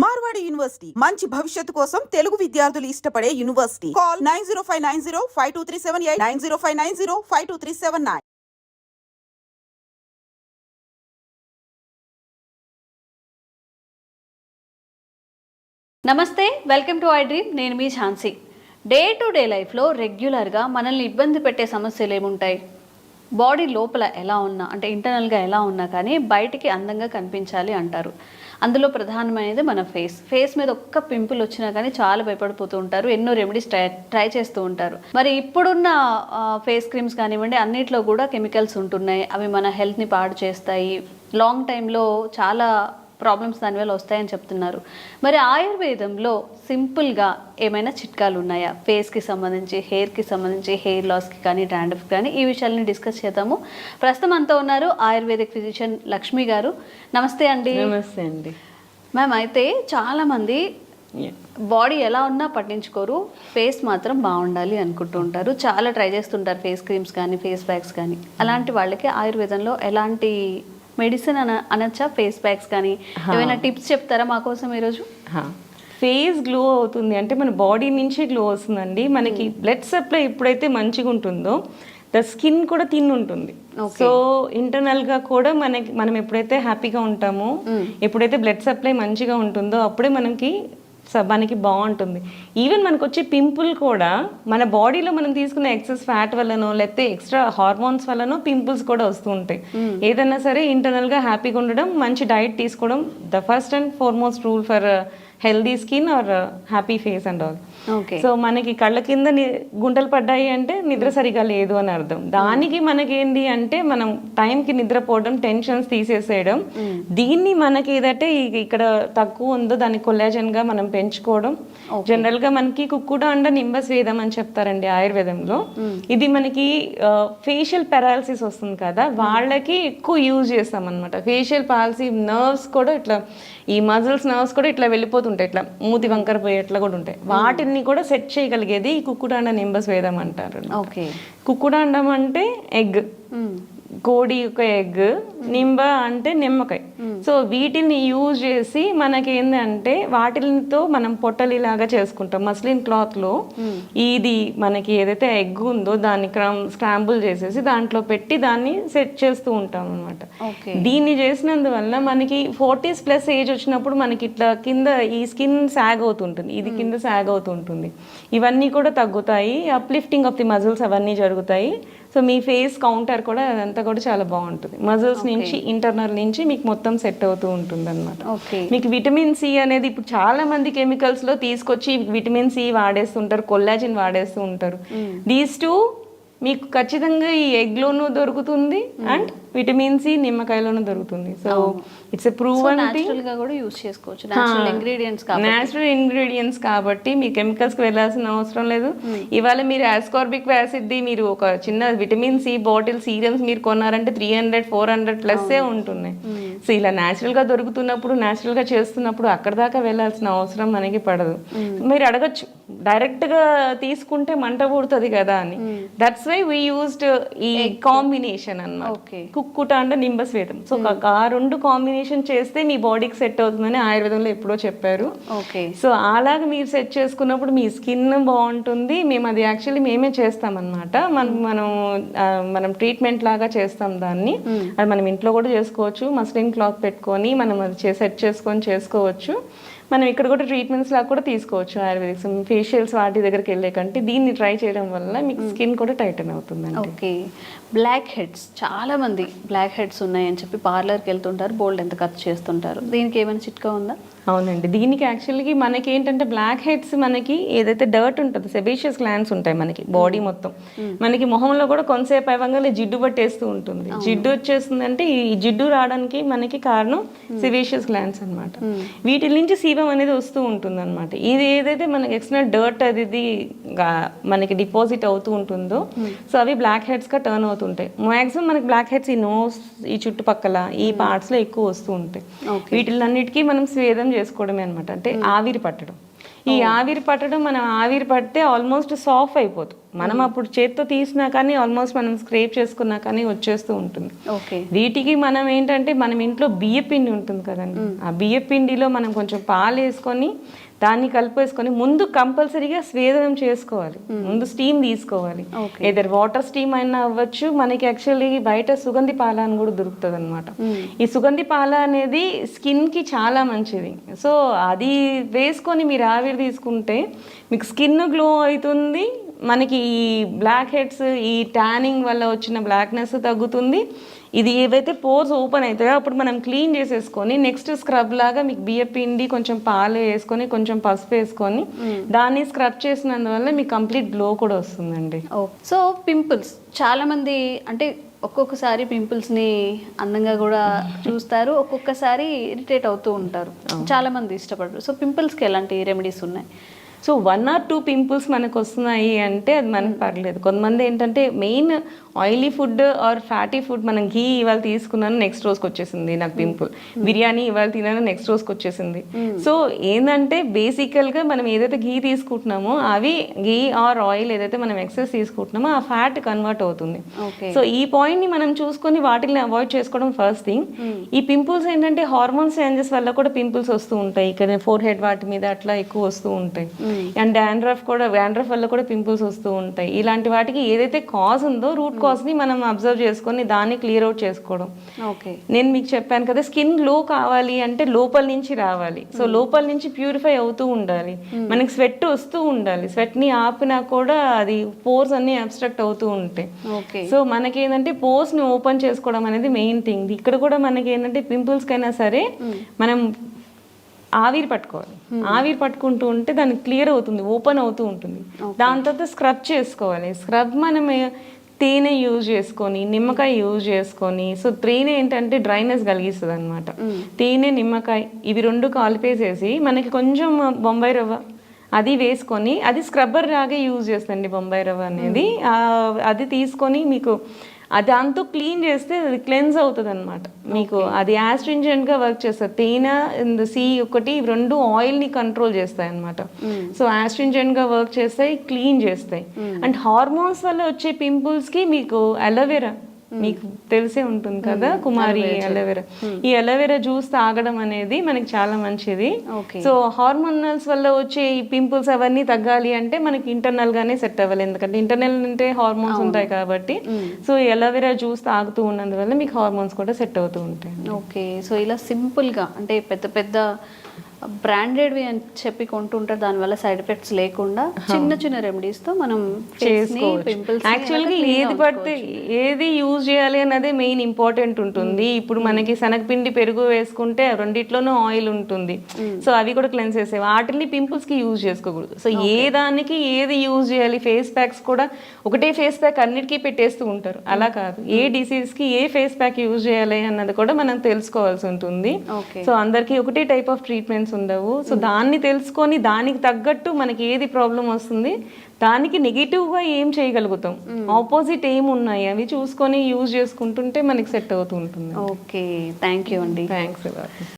Marwadi university మంచి భవిష్యత్తు కోసం తెలుగు విద్యార్థులు ఇష్టపడే యూనివర్సిటీ. కాల్ 9059052378 9059052379. నమస్తే, వెల్కమ్ టు ఐ డ్రీమ్. నేను మీ ఝాన్సీ. డే టు డే లైఫ్లో రెగ్యులర్గా మనల్ని ఇబ్బంది పెట్టే సమస్యలు ఏముంటాయి? బాడీ లోపల ఎలా ఉన్నా, అంటే ఇంటర్నల్గా ఎలా ఉన్నా కానీ బయటికి అందంగా కనిపించాలి అంటారు. అందులో ప్రధానమైనది మన ఫేస్ మీద ఒక్క పింపుల్ వచ్చినా కానీ చాలా భయపడిపోతూ ఉంటారు. ఎన్నో రెమెడీస్ ట్రై చేస్తూ ఉంటారు. మరి ఇప్పుడున్న ఫేస్ క్రీమ్స్ కానివ్వండి, అన్నిట్లో కూడా కెమికల్స్ ఉంటున్నాయి. అవి మన హెల్త్ని పాడు చేస్తాయి. లాంగ్ టైంలో చాలా ప్రాబ్లమ్స్ దానివల్ల వస్తాయని చెప్తున్నారు. మరి ఆయుర్వేదంలో సింపుల్గా ఏమైనా చిట్కాలు ఉన్నాయా? ఫేస్కి సంబంధించి, హెయిర్కి సంబంధించి, హెయిర్ లాస్కి కానీ, డాండ్రఫ్ కానీ, ఈ విషయాలని డిస్కస్ చేద్దాము. ప్రస్తుతం అంతా ఉన్నారు ఆయుర్వేదిక్ ఫిజిషియన్ లక్ష్మి గారు. నమస్తే అండి. నమస్తే అండి మ్యామ్. అయితే చాలామంది బాడీ ఎలా ఉన్నా పట్టించుకోరు, ఫేస్ మాత్రం బాగుండాలి అనుకుంటూ ఉంటారు. చాలా ట్రై చేస్తుంటారు, ఫేస్ క్రీమ్స్ కానీ, ఫేస్ ప్యాక్స్ కానీ. అలాంటి వాళ్ళకి ఆయుర్వేదంలో ఎలాంటి మెడిసిన్ అనొచ్చా? ఫేస్ ప్యాక్స్ కానీ ఏమైనా టిప్స్ చెప్తారా మా కోసం ఈరోజు? ఫేస్ గ్లో అవుతుంది అంటే మన బాడీ నుంచి గ్లో వస్తుందండి. మనకి బ్లడ్ సప్లై ఎప్పుడైతే మంచిగా ఉంటుందో ద స్కిన్ కూడా థిన్ ఉంటుంది. సో ఇంటర్నల్గా కూడా మనం ఎప్పుడైతే హ్యాపీగా ఉంటామో, ఎప్పుడైతే బ్లడ్ సప్లై మంచిగా ఉంటుందో అప్పుడే మనకి బాగుంటుంది. ఈవెన్ మనకు వచ్చే పింపుల్ కూడా మన బాడీలో మనం తీసుకున్న ఎక్సెస్ ఫ్యాట్ వల్లనో లేకపోతే ఎక్స్ట్రా హార్మోన్స్ వల్లనో పింపుల్స్ కూడా వస్తూ ఉంటాయి. ఏదైనా సరే ఇంటర్నల్గా హ్యాపీగా ఉండడం, మంచి డైట్ తీసుకోవడం the first and foremost rule for healthy skin or happy face and all. So మనకి కళ్ళ కింద గుంటలు పడ్డాయి అంటే నిద్ర సరిగా లేదు అని అర్థం. దానికి మనకేంటి అంటే మనం టైంకి నిద్రపోవడం, టెన్షన్స్ తీసేసేయడం. దీన్ని మనకి ఏదంటే ఇక్కడ తక్కువ ఉందో దాన్ని కొల్లాజన్గా మనం పెంచుకోవడం. జనరల్గా మనకి కుక్కుడు అండ నింబస్వేదం అని చెప్తారండి ఆయుర్వేదంలో. ఇది మనకి ఫేషియల్ పెరాలసిస్ వస్తుంది కదా, వాళ్ళకి ఎక్కువ యూజ్ చేస్తాం అనమాట. ఫేషియల్ పాలసీ నర్వ్స్ కూడా ఇట్లా, ఈ మజిల్స్ నర్వ్స్ కూడా ఇట్లా వెళ్ళిపోతుంటాయి, ఇట్లా మూతి వంకర పోయేట్లా కూడా ఉంటాయి. వాటిని కూడా సెట్ చేయగలిగేది ఈ కుక్కుడాండ నింబస్వేదం అంటారు. కుక్కుడాండం అంటే ఎగ్, కోడి యొక్క ఎగ్, నింబ అంటే నిమ్మకాయ. సో వీటిని యూజ్ చేసి మనకేందంటే వాటితో మనం పొట్టలిలాగా చేసుకుంటాం. మస్లిన్ క్లాత్ లో ఇది మనకి ఏదైతే ఎగ్ ఉందో దాన్ని స్క్రాంబుల్ చేసేసి దాంట్లో పెట్టి దాన్ని సెట్ చేస్తూ ఉంటాం అనమాట. దీన్ని చేసినందువల్ల మనకి 40s+ ఏజ్ వచ్చినప్పుడు మనకి ఇట్లా కింద ఈ స్కిన్ సాగ్ అవుతుంటుంది, ఇది కింద సాగ్ అవుతుంటుంది. ఇవన్నీ కూడా తగ్గుతాయి. అప్లిఫ్టింగ్ ఆఫ్ ది మజిల్స్ అవన్నీ జరుగుతాయి. సో మీ ఫేస్ కౌంటర్ కూడా అదంతా కూడా చాలా బాగుంటుంది. మజిల్స్ నుంచి, ఇంటర్నల్ నుంచి మీకు మొత్తం సెట్ అవుతూ ఉంటుంది అనమాట. మీకు విటమిన్ సి అనేది ఇప్పుడు చాలా మంది కెమికల్స్ లో తీసుకొచ్చి విటమిన్ సి వాడేస్తుంటారు, కొల్లాజిన్ వాడేస్తూ ఉంటారు. దీస్ టూ మీకు ఖచ్చితంగా ఈ ఎగ్లోనూ దొరుకుతుంది అండ్ విటమిన్ సి నిమ్మకాయలోనూ దొరుకుతుంది. So it's a proven thing. Natural ingredients కాబట్టి మీ కెమికల్స్ కి వెళ్ళాల్సిన అవసరం లేదు. ఇవాళ మీరు ఆస్కార్బిక్ యాసిడ్ ది మీరు ఒక చిన్న విటమిన్ సి బాటిల్ సీరమ్స్ మీరు కొన్నారంటే 300-400+ ఉంటున్నాయి. సో ఇలా న్యాచురల్ గా దొరుకుతున్నప్పుడు, న్యాచురల్ గా చేస్తున్నప్పుడు అక్కడ దాకా వెళ్ళాల్సిన అవసరం మనకి పడదు. మీరు అడగచ్చు, డైరెక్ట్ గా తీసుకుంటే మంట పుడుతుంది కదా అని. దట్స్ వై వీ యూజ్డ్ ఈ కాంబినేషన్ అన్నమాట, కుక్కుటాండ నింబస్వేదం. సో ఆ రెండు కాంబినేషన్ చేస్తే మీ బాడీకి సెట్ అవుతుందని ఆయుర్వేదంలో ఎప్పుడో చెప్పారు. సో అలాగా మీరు సెట్ చేసుకున్నప్పుడు మీ స్కిన్ బాగుంటుంది. మేము అది యాక్చువల్లీ మేమే చేస్తాం అనమాట. మనం ట్రీట్మెంట్ లాగా చేస్తాం దాన్ని. అది మనం ఇంట్లో కూడా చేసుకోవచ్చు. మస్లిన్ క్లాత్ పెట్టుకొని మనం అది సెట్ చేసుకొని చేసుకోవచ్చు. మనం ఇక్కడ కూడా ట్రీట్మెంట్స్ లాగా కూడా తీసుకోవచ్చు. ఆయుర్వేదిక్స్ ఫేషియల్స్ వాటి దగ్గరికి వెళ్ళే కంటే దీన్ని ట్రై చేయడం వల్ల మీకు స్కిన్ కూడా టైటన్ అవుతుంది. ఓకే. బ్లాక్ హెడ్స్, చాలా మంది బ్లాక్ హెడ్స్ ఉన్నాయని చెప్పి పార్లర్కి వెళ్తుంటారు, బోల్డ్ ఎంత ఖర్చు చేస్తుంటారు. దీనికి ఏమైనా చిట్కా ఉందా? అవునండి, దీనికి యాక్చువల్గా మనకి ఏంటంటే బ్లాక్ హెడ్స్ మనకి ఏదైతే డర్ట్ ఉంటుందో, సెబేషియస్ గ్లాండ్స్ ఉంటాయి మనకి బాడీ మొత్తం. మనకి మొహంలో కూడా కొంతసేపు అవ్వగానే జిడ్డు పట్టేస్తూ ఉంటుంది. జిడ్డు వచ్చేస్తుంది అంటే ఈ జిడ్డు రావడానికి మనకి కారణం సెబేషియస్ గ్లాండ్స్ అనమాట. వీటి నుంచి సీబం అనేది వస్తూ ఉంటుంది అనమాట. ఇది ఏదైతే మనకి ఎక్స్టర్నల్ డర్ట్ అది మనకి డిపాజిట్ అవుతూ ఉంటుందో, సో అవి బ్లాక్ హెడ్స్ గా టర్న్ అవుతుంటాయి. మాక్సిమం మనకి బ్లాక్ హెడ్స్ ఈ నోస్, ఈ చుట్టుపక్కల ఈ పార్ట్స్ లో ఎక్కువ వస్తూ ఉంటాయి. వీటిలన్నిటికీ మనం స్వేదం చేసుకోవడమే అనమాట, అంటే ఆవిరి పట్టడం. ఈ ఆవిరి పట్టడం, మనం ఆవిరి పడితే ఆల్మోస్ట్ సాఫ్ట్ అయిపోతుంది. మనం అప్పుడు చేత్తో తీసినా కానీ ఆల్మోస్ట్ మనం స్క్రేప్ చేసుకున్నా కానీ వచ్చేస్తూ ఉంటుంది. ఓకే. వీటికి మనం ఏంటంటే మనం ఇంట్లో బియ్యపిండి ఉంటుంది కదండి, ఆ బియ్యపిండిలో మనం కొంచెం పాలు వేసుకొని దాన్ని కలిపేసుకొని ముందు కంపల్సరీగా స్వేదనం చేసుకోవాలి, ముందు స్టీమ్ తీసుకోవాలి. ఏదర్ వాటర్ స్టీమ్ అయినా అవ్వచ్చు, మనకి యాక్చువల్లీ బయట సుగంధి పాల అని కూడా దొరుకుతుంది అనమాట. ఈ సుగంధి పాల అనేది స్కిన్ కి చాలా మంచిది. సో అది వేసుకొని మీరు ఆవిరి తీసుకుంటే మీకు స్కిన్ గ్లో అవుతుంది, మనకి ఈ బ్లాక్ హెడ్స్ ఈ ట్యానింగ్ వల్ల వచ్చిన బ్లాక్నెస్ తగ్గుతుంది. ఇది ఏవైతే పోర్స్ ఓపెన్ అవుతాయో అప్పుడు మనం క్లీన్ చేసేసుకొని నెక్స్ట్ స్క్రబ్ లాగా మీకు బియ్య పిండి కొంచెం పాలు వేసుకొని కొంచెం పసుపు వేసుకొని దాన్ని స్క్రబ్ చేసినందువల్ల మీకు కంప్లీట్ గ్లో కూడా వస్తుందండి. సో పింపుల్స్ చాలా మంది అంటే ఒక్కొక్కసారి పింపుల్స్ని అందంగా కూడా చూస్తారు, ఒక్కొక్కసారి ఇరిటేట్ అవుతూ ఉంటారు, చాలా మంది ఇష్టపడరు. సో పింపుల్స్కి ఎలాంటి రెమెడీస్ ఉన్నాయి? సో 1 or 2 పింపుల్స్ మనకు వస్తున్నాయి అంటే అది మనకు పర్లేదు. కొంతమంది ఏంటంటే main oily food or fatty food, మనం ఘీ ఇవాళ తీసుకున్నాను నెక్స్ట్ రోజుకి వచ్చేసింది నాకు పింపుల్, బిర్యానీ ఇవాళ తిన్నాను నెక్స్ట్ రోజుకి వచ్చేసింది. సో ఏంటంటే బేసికల్గా మనం ఏదైతే ఘీ తీసుకుంటున్నామో అవి ఘీ ఆర్ ఆయిల్ ఏదైతే మనం ఎక్సెస్ తీసుకుంటున్నామో ఆ ఫ్యాట్ కన్వర్ట్ అవుతుంది. సో ఈ పాయింట్ని మనం చూసుకొని వాటిని అవాయిడ్ చేసుకోవడం ఫస్ట్ థింగ్. ఈ పింపుల్స్ ఏంటంటే హార్మోన్స్ చేంజెస్ వల్ల కూడా పింపుల్స్ వస్తూ ఉంటాయి, ఇక్కడ ఫోర్ హెడ్ వాటి మీద అట్లా ఎక్కువ వస్తూ ఉంటాయి. అండ్ డాండ్రఫ్ వల్ల కూడా పింపుల్స్ వస్తూ ఉంటాయి. ఇలాంటి వాటికి ఏదైతే కాజ్ ఉందో రూట్ కాజ్ ని మనం అబ్జర్వ్ చేసుకొని దాన్ని క్లియర్ అవుట్ చేసుకోవడం. నేను మీకు చెప్పాను కదా, స్కిన్ గ్లో కావాలి అంటే లోపల నుంచి రావాలి. సో లోపల నుంచి ప్యూరిఫై అవుతూ ఉండాలి, మనకి స్వెట్ వస్తూ ఉండాలి. స్వెట్ ని ఆపినా కూడా అది పోర్స్ అన్ని అబ్స్ట్రక్ట్ అవుతూ ఉంటాయి. సో మనకి ఏంటంటే పోర్స్ ని ఓపెన్ చేసుకోవడం అనేది మెయిన్ థింగ్. ఇక్కడ కూడా మనకి ఏంటంటే పింపుల్స్ కైనా సరే మనం ఆవిరి పట్టుకోవాలి. ఆవిరి పట్టుకుంటూ ఉంటే దానికి క్లియర్ అవుతుంది, ఓపెన్ అవుతూ ఉంటుంది. దాని తర్వాత స్క్రబ్ చేసుకోవాలి. స్క్రబ్ మనం తేనె యూజ్ చేసుకొని నిమ్మకాయ యూజ్ చేసుకొని, సో తేనె ఏంటంటే డ్రైనెస్ కలిగిస్తుంది అనమాట. తేనె నిమ్మకాయ ఇవి రెండు కలిపేసేసి మనకి కొంచెం బొంబాయి రవ్వ అది వేసుకొని, అది స్క్రబ్బర్ లాగే యూజ్ చేస్తుంది బొంబాయి రవ్వ అనేది. అది తీసుకొని మీకు దాంతో క్లీన్ చేస్తే అది క్లెన్స్ అవుతుంది అనమాట. మీకు అది యాస్ట్రింజెంట్గా వర్క్ చేస్తుంది. తేనె సి ఒకటి రెండు ఆయిల్ని కంట్రోల్ చేస్తాయి అనమాట. సో యాస్ట్రింజెంట్గా వర్క్ చేస్తాయి, క్లీన్ చేస్తాయి. అండ్ హార్మోన్స్ వల్ల వచ్చే పింపుల్స్కి మీకు అలోవెరా మీకు తెలిసే ఉంటుంది కదా, కుమారి అలోవెరా. ఈ అలోవెరా జ్యూస్ తాగడం అనేది మనకి చాలా మంచిది. సో హార్మోనల్స్ వల్ల వచ్చే ఈ పింపుల్స్ అవన్నీ తగ్గాలి అంటే మనకి ఇంటర్నల్ గానే సెట్ అవ్వాలి, ఎందుకంటే ఇంటర్నల్ అంటే హార్మోన్స్ ఉంటాయి కాబట్టి. సో ఈ అలోవెరా జ్యూస్ తాగుతూ ఉన్నందువల్ల మీకు హార్మోన్స్ కూడా సెట్ అవుతూ ఉంటాయి. ఓకే. సో ఇలా సింపుల్ గా అంటే పెద్ద పెద్ద బ్రాండెడ్వి అని చెప్పి కొంటుంటారు, దానివల్ల సైడ్ ఎఫెక్ట్స్ లేకుండా చిన్న చిన్న రెమెడీస్ తో మనం పింపుల్స్ యాక్చువల్గా ఏది పడితే ఏది యూజ్ చేయాలి అన్నదే మెయిన్ ఇంపార్టెంట్ ఉంటుంది. ఇప్పుడు మనకి శనగపిండి పెరుగు వేసుకుంటే రెండిట్లోనూ ఆయిల్ ఉంటుంది, సో అవి కూడా క్లెన్స్ చేసేవి. వాటిని పింపుల్స్ కి యూజ్ చేసుకోకూడదు. సో ఏ దానికి ఏది యూజ్ చేయాలి, ఫేస్ ప్యాక్స్ కూడా ఒకటే ఫేస్ ప్యాక్ అన్నిటికీ పెట్టేస్తూ ఉంటారు, అలా కాదు. ఏ డిసీజ్ కి ఏ ఫేస్ ప్యాక్ యూజ్ చేయాలి అన్నది కూడా మనం తెలుసుకోవాల్సి ఉంటుంది. సో అందరికి ఒకటే టైప్ ఆఫ్ ట్రీట్మెంట్స్ ఉండవు. సో దాన్ని తెలుసుకొని దానికి తగ్గట్టు మనకి ఏది ప్రాబ్లం వస్తుంది, దానికి నెగిటివ్ గా ఏం చేయగలుగుతాం, ఆపోజిట్ ఏం ఉన్నాయి అవి చూసుకొని యూజ్ చేసుకుంటుంటే మనకి సెట్ అవుతూ ఉంటుంది. ఓకే, థ్యాంక్ యూ అండి. థ్యాంక్స్.